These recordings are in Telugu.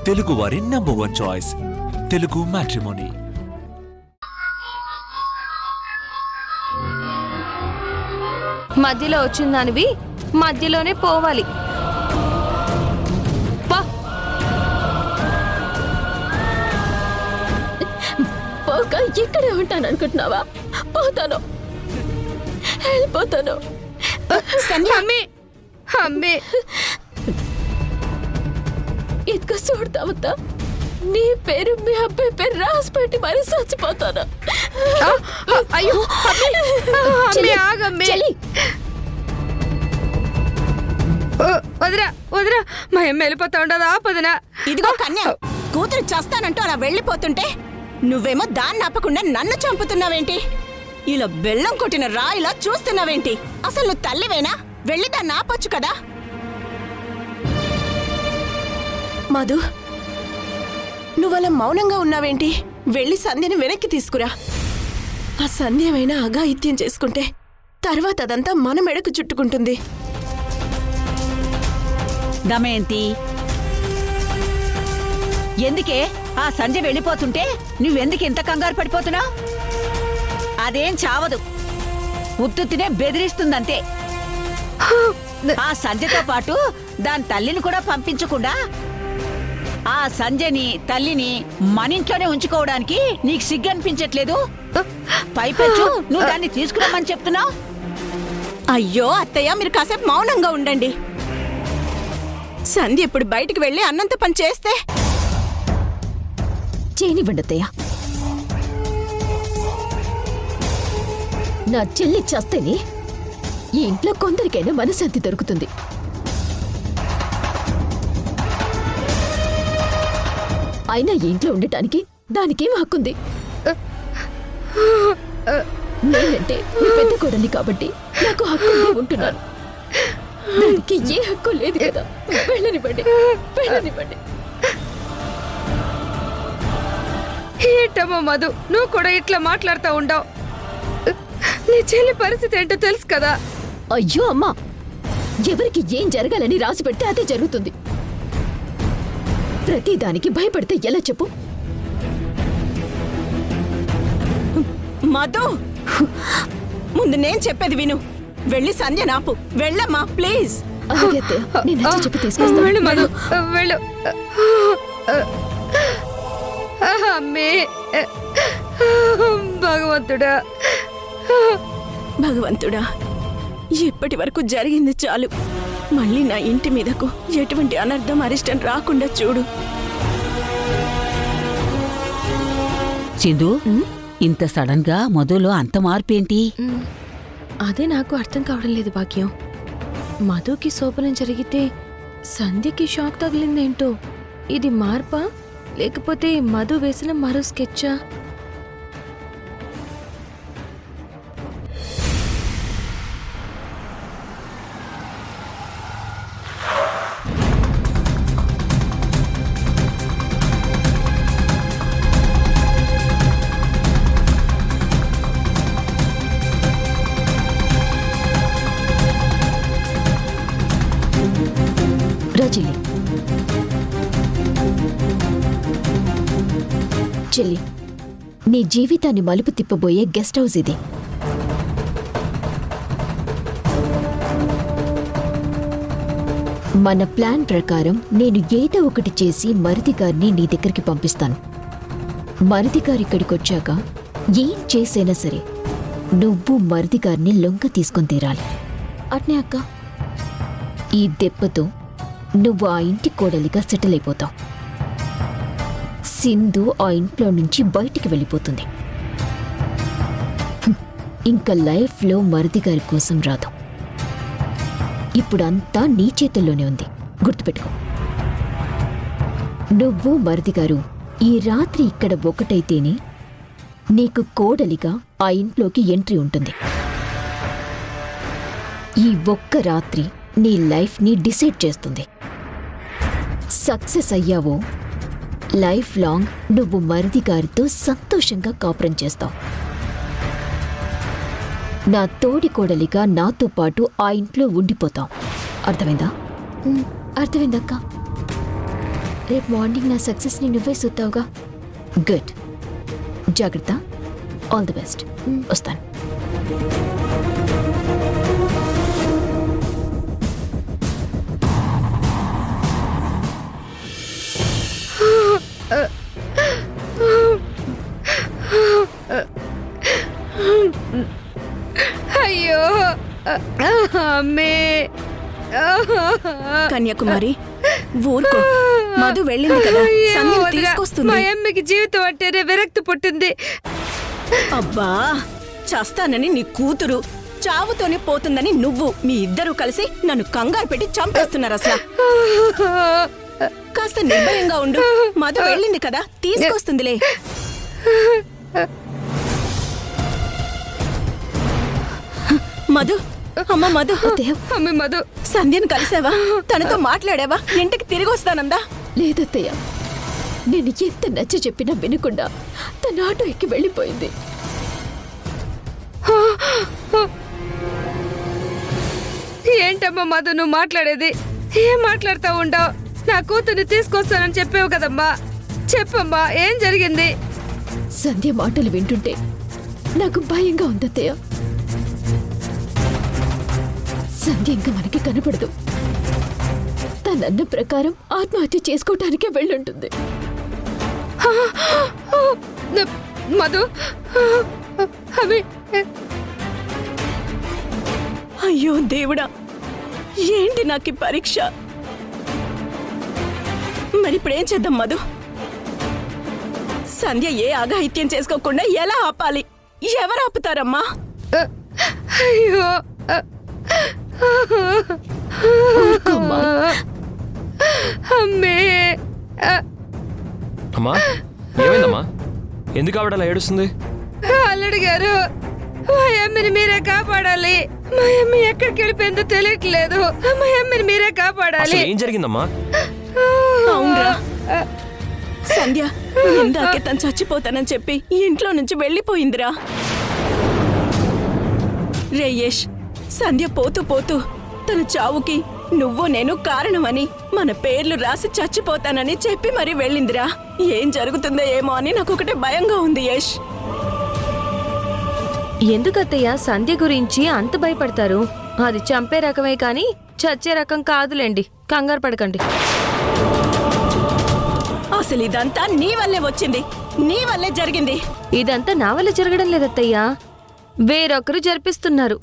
తెలుగువారి #1 చాయిస్ తెలుగు మ్యాట్రిమోనీ. మధ్యలో వచ్చిందానివి మధ్యలోనే పోవాలి. పోక ఇక్కడే ఉంటాను అనుకుంటున్నావా? పోతాను, వెళ్ళిపోతాను. ఇదిగో చూడతావద్దా, నీ పేరు మీ అబ్బాయి పేరు రాసి పెట్టి మరీ చచ్చిపోతాను. అయ్యో వదిరా వదిరా, మా అమ్మ వెళ్ళిపోతా ఉండదా? పదనా. ఇదిగో కన్యా, కూతురు చేస్తానంటూ అలా వెళ్ళిపోతుంటే నువ్వేమో దాన్ని ఆపకుండా నన్ను చంపుతున్నావేంటి? ఇలా బెల్లం కొట్టిన రాయిలా చూస్తున్నావేంటి? అసలు నువ్వు తల్లివేనా? వెళ్ళి దాన్ని ఆపొచ్చు కదా. మధు, నువ్వలా మౌనంగా ఉన్నావేంటి? వెళ్ళి సంధ్యని వెనక్కి తీసుకురా. ఆ సంధ్య ఏమైనా అఘాయిత్యం చేసుకుంటే తర్వాత అదంతా మన మెడకు చుట్టుకుంటుంది. దమయంతి, ఎందుకే ఆ సంధ్య వెళ్ళిపోతుంటే నువ్వెందుకు ఇంత కంగారు పడిపోతున్నావు? అదేం చావదు, ఉత్తునే బెదిరిస్తుందంతే. ఆ సంధ్యతో పాటు దాని తల్లిని కూడా పంపించకుండా ఆ సంధ్యని తల్లిని మన ఇంట్లోనే ఉంచుకోవడానికి నీకు సిగ్గు అనిపించట్లేదు? పైపెచ్చు నువ్వు దాన్ని తీసుకురమ్మని చెప్తున్నావు. అయ్యో అత్తయ్య, మీరు కాసేపు మౌనంగా ఉండండి. సంధ్య ఇప్పుడు బయటికి వెళ్ళి అన్నంత పని చేస్తే చేయనివ్వండి అత్తయ్య. నా చెల్లి చేస్తేనే ఈ ఇంట్లో కొందరికైనా మనశాంతి దొరుకుతుంది. అయినా ఈ ఇంట్లో ఉండటానికి దానికేం హక్కుంది? నేనంటే మీ పెద్ద కోడలి కాబట్టి నాకు హక్కు ఉంటున్నాను. దానికి ఏ హక్కు లేదు కదా. వెళ్ళనివ్వండి, వెళ్ళనివ్వండి. ఏంటమ్మా మధు, నువ్వు కూడా ఇట్లా మాట్లాడుతూ ఉండవు. నీ చెల్లి పరిస్థితి ఏంటో తెలుసు కదా. అయ్యో అమ్మా, ఎవరికి ఏం జరగాలని రాసి పెడితే అదే జరుగుతుంది. ప్రతిదానికి భయపడితే ఎలా చెప్పు? మధు, ముందు నేను చెప్పేది విను. వెళ్ళి సంధ్య నాపు. వెళ్ళమ్మా ప్లీజ్. నేను నచ్చి చెప్పి తీసుకొస్తాను. వెళ్ళు మధు, వెళ్ళు. అమ్మే, భగవంతుడా, భగవంతుడా, ఇప్పటి వరకు జరిగింది చాలు. మళ్ళీ నా ఇంటి మీదకు ఎటువంటి అనర్థం అరిష్టం రాకుండా చూడు. సింధు, ఇంత సడన్ గా మధులో అంత మార్పేంటి? అదే నాకు అర్థం కావడం లేదు భాగ్యం. మధుకి శోభనం జరిగితే సంధ్యకి షాక్ తగిలిందేంటో. ఇది మార్పా లేకపోతే మధు వేసిన మరో స్కెచ్చా? చెల్లి, నీ జీవితాన్ని మలుపు తిప్పబోయే గెస్ట్ హౌస్ ఇది. మన ప్లాన్ ప్రకారం నేను ఏదో ఒకటి చేసి మరిది గారిని నీ దగ్గరికి పంపిస్తాను. మరిది గారు ఇక్కడికొచ్చాక ఏం చేసైనా సరే నువ్వు మరిది గారిని లొంగ తీసుకొని తీరాలి. అట్నే అక్క, ఈ దెబ్బతో నువ్వు ఆ ఇంటి కోడలిగా సెటిల్ అయిపోతావు. సింధు ఆ ఇంట్లో నుంచి బయటికి వెళ్ళిపోతుంది. ఇంకా లైఫ్లో మరిది గారి కోసం రాదు. ఇప్పుడంతా నీ చేతుల్లోనే ఉంది, గుర్తుపెట్టుకో. నువ్వు మరిది గారు ఈ రాత్రి ఇక్కడ ఒకటైతేనే నీకు కోడలిగా ఆ ఇంట్లోకి ఎంట్రీ ఉంటుంది. ఈ ఒక్క రాత్రి నీ లైఫ్ని డిసైడ్ చేస్తుంది. సక్సెస్ అయ్యావో లైఫ్ లాంగ్ నువ్వు మరిది గారితో సంతోషంగా కాపురం చేస్తావు. నా తోడి కోడలిగా నాతో పాటు ఆ ఇంట్లో ఉండిపోతావు. అర్థమైందా? అర్థమైందక్క. రేపు మార్నింగ్ నా సక్సెస్ని నువ్వే చూస్తావుగా. గుడ్. జాగ్రత్త. All the best. వస్తాను. అయ్యో అమ్మే. కన్యాకుమారి ఊరుకో. మధు వెళ్ళింది కదా, ఏమో సంధ్యను వదినా, మా తీసుకొస్తుంది. అమ్మకి జీవితం అంటేనే విరక్తి పుట్టింది. అబ్బా, చస్తానని నీ కూతురు, చావుతోనే పోతుందని నువ్వు, మీ ఇద్దరూ కలిసి నన్ను కంగారు పెట్టి చంపేస్తున్నారు. అసలు కాస్త నిర్భయంగా ఉండు. మధు వెళ్ళింది కదా, తీసుకొస్తుందిలే. మధు, అమ్మ మధు, అమ్మ మధు, సంధ్యను కలిసావా? తనతో మాట్లాడావా? ఇంటికి తిరిగి వస్తానందా? లేదత్తయ్య, నేను ఎంత నచ్చ చెప్పినా వినకుండా తన ఆటో ఎక్కి వెళ్ళిపోయింది. ఏంటమ్మా మధు నువ్వు మాట్లాడేది? ఏం మాట్లాడుతూ ఉండవు? నా కూతుర్ని తీసుకొస్తానని చెప్పావు కదమ్మా, చెప్పమ్మా ఏం జరిగింది? సంధ్య మాటలు వింటుంటే నాకు భయంగా ఉందత్తయ్య. సంధ్య ఇంకా మనకి కనపడదు. తనన్న ప్రకారం ఆత్మహత్య చేసుకోవటానికే వెళ్ళుంటుంది. మధు, అవి అయ్యో దేవుడా, ఏంటి నాకు ఈ పరీక్ష? మరి ఇప్పుడేం చేద్దాం మధు? సంధ్య ఏ అఘాయిత్యం చేసుకోకుండా ఎలా ఆపాలి? ఎవరు ఆపుతారమ్మా? అయ్యో అమ్మే. అమ్మా, ఏమైందమ్మా? ఎందుకు ఆవిడ అలా ఏడుస్తుంది? అల్లుడు గారు, మా అమ్మని మీరే కాపాడాలి. మా అమ్మ ఎక్కడికి వెళ్ళిపోయిందో తెలియట్లేదు. మా అమ్మని మీరే కాపాడాలి. అసలు ఏం జరిగిందమ్మా? అవునరా, సంధ్య ఇందాకే తను చచ్చిపోతానని చెప్పి ఇంట్లో నుంచి వెళ్ళిపోయిందిరా. రేయేష్, సంధ్య పోతూ పోతూ తన చావుకి నువ్వు నేను కారణమని మన పేర్లు రాసి చచ్చిపోతానని చెప్పి మరీ వెళ్ళిందిరా. ఏం జరుగుతుందో ఏమో అని నాకు ఒకటే భయంగా ఉంది యష్. ఎందుకత్తయ్య సంధ్య గురించి అంత భయపడతారు? అది చంపే రకమే కానీ చచ్చే రకం కాదులేండి, కంగారు పడకండి. అసలు ఇదంతా నీ వల్లే వచ్చింది, నీ వల్లే జరిగింది. ఇదంతా నా వల్ల జరగడం లేదత్తయ్య, వేరొకరు జరిపిస్తున్నారు.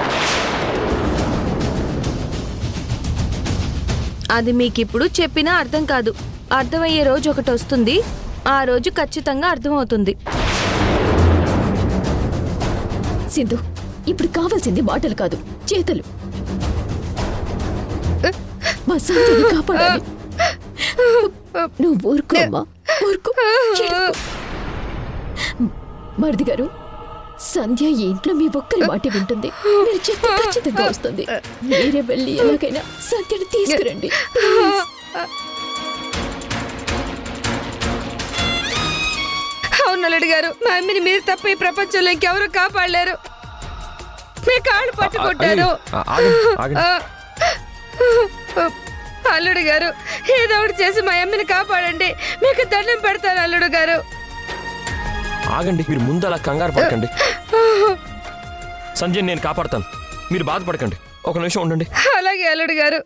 అది మీకిప్పుడు చెప్పినా అర్థం కాదు. అర్థమయ్యే రోజు ఒకటి వస్తుంది, ఆ రోజు ఖచ్చితంగా అర్థమవుతుంది. సింధు, ఇప్పుడు కావాల్సింది మాటలు కాదు, చేతలు. మా సంధ్యని కాపాడాలి. నువ్వు ఊరుకో అమ్మా, ఊరుకో. ఏడవకు. మరిది గారు, సంధ్య ఈ ఇంట్లో మీ ఒక్కరి మాట వింటుంది. మీరు చెప్తే ఖచ్చితంగా వస్తుంది. మీరే వెళ్ళి ఎలాగైనా సంధ్యని తీసుకురండి. అవును అల్లుడు గారు, మా అమ్మని మీరు తప్ప ఈ ప్రపంచంలో ఇంకెవరు కాపాడలేరు. మీ కాళ్ళు పట్టుకుంటారు. అల్లుడు గారు, ఏదో ఒకటి చేసి మా అమ్మని కాపాడండి. మీకు దండం పెడతాను అల్లుడు గారు. ఆగండి, మీరు ముందు అలా కంగారు పడకండి. సంజయ్ నేను కాపాడతాను, మీరు బాధపడకండి. ఒక నిమిషం ఉండండి. అలాగే అల్లుడు గారు.